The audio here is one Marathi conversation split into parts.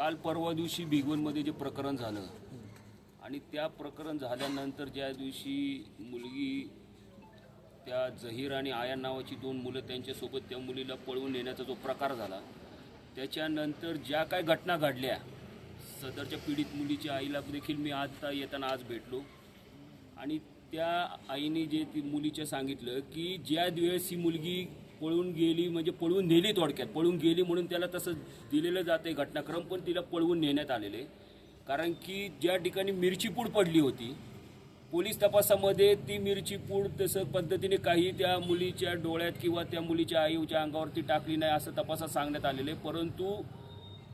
काल परवा दिवशी भिगवणमध्ये जे प्रकरण झालं आणि त्या प्रकरण झाल्यानंतर ज्या दिवशी मुलगी त्या जहीर आणि आयान नावाची दोन मुलं त्यांच्यासोबत त्या मुलीला पळवून नेण्याचा जो प्रकार झाला त्याच्यानंतर ज्या काय घटना घडल्या सदरच्या पीडित मुलीच्या आईला देखील मी येताना आज भेटलो आणि त्या आईने जे ती मुलीच्या सांगितलं की ज्या दिवस ही मुलगी पळून गेली म्हणजे पळवून नेली थोडक्यात पळून गेली म्हणून त्याला तसं दिलेलं जाते घटनाक्रम पण तिला पळवून नेण्यात आलेले कारण की ज्या ठिकाणी मिरची पूड पडली होती पोलीस तपासामध्ये ती मिरची पूड तसं पद्धतीने काही त्या मुलीच्या डोळ्यात किंवा त्या मुलीच्या आईच्या अंगावरती टाकली नाही असं तपासात सांगण्यात आलेले परंतु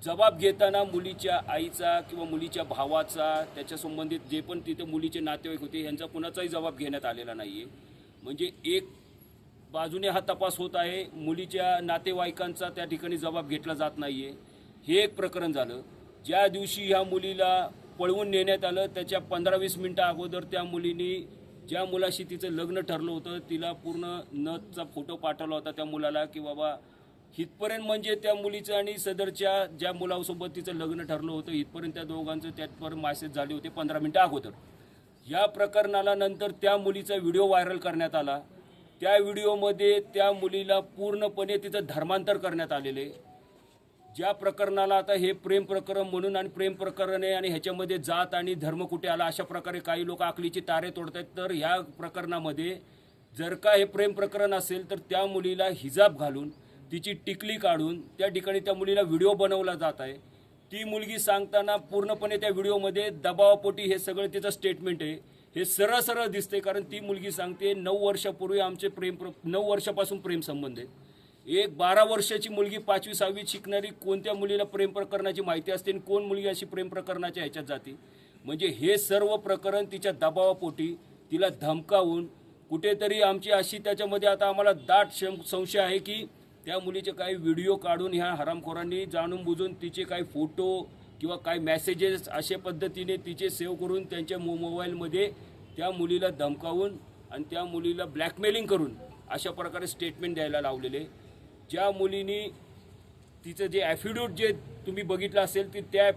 जबाब घेताना मुलीच्या आईचा किंवा मुलीच्या भावाचा त्याच्या संबंधित जे पण तिथे मुलीचे नातेवाईक होते यांचा कुणाचाही जबाब घेण्यात आलेला नाही आहे म्हणजे एक बाजूने हा तपास होत आहे मुलीच्या नातेवाईकांचा त्या ठिकाणी जबाब घेतला जात नाही आहे हे एक प्रकरण झालं ज्या दिवशी ह्या मुलीला पळवून नेण्यात आलं त्याच्या 15-20 मिनटं अगोदर त्या मुलीने ज्या मुलाशी तिचं लग्न ठरलं होतं तिला पूर्ण नथचा फोटो पाठवला होता त्या मुलाला की बाबा हितपर्यंत म्हणजे त्या मुलीचं आणि सदरच्या ज्या मुलासोबत तिचं लग्न ठरलं होतं हितपर्यंत त्या दोघांचं त्यातपर्यंत मेसेज झाले होते 15 मिनटं अगोदर या प्रकरणाला नंतर त्या मुलीचा व्हिडिओ व्हायरल करण्यात आला त्या व्हिडिओमध्ये त्या मुलीला पूर्णपणे तिचं धर्मांतर करण्यात आलेले ज्या प्रकरणाला आता हे प्रेम प्रकरण म्हणून आणि प्रेम प्रकरण आहे आणि ह्याच्यामध्ये जात आणि धर्म कुठे आला अशा प्रकारे काही लोक आकलीचे तारे तोडत आहेत तर ह्या प्रकरणामध्ये जर का हे प्रेम प्रकरण असेल तर त्या मुलीला हिजाब घालून तिची टिकली काढून त्या ठिकाणी त्या मुलीला व्हिडिओ बनवला जात आहे ती मुलगी सांगताना पूर्णपणे त्या व्हिडिओमध्ये दबावापोटी हे सगळं तिचं स्टेटमेंट आहे हे सरळ सरळ दिसते कारण ती मुलगी सांगते 9 वर्षापूर्वी आमचे 9 वर्षापासून प्रेम संबंध आहेत एक 12 वर्षाची मुलगी 5वी 6वी शिकणारी कोणत्या मुलीला प्रेम प्रकरणाची माहिती असते आणि कोण मुलगी अशी प्रेम प्रकरणाच्या ह्याच्यात जाते म्हणजे हे सर्व प्रकरण तिच्या दबावापोटी तिला धमकावून कुठेतरी आमची अशी त्याच्यामध्ये आता आम्हाला दाट संशय आहे की त्या मुलीचे काही व्हिडिओ काढून ह्या हरामखोरांनी जाणून बुजून तिचे काही फोटो किंवा काही मेसेजेस अशा पद्धतीने तिचे सेव्ह करून त्यांच्या मोबाईलमध्ये त्या मुलीला धमकावून आणि त्या मुलीला ब्लॅकमेलिंग करून अशा प्रकारे स्टेटमेंट द्यायला लावलेले ज्या मुलीनी तिचं जे ॲफिडेविट जे तुम्ही बघितलं असेल की त्या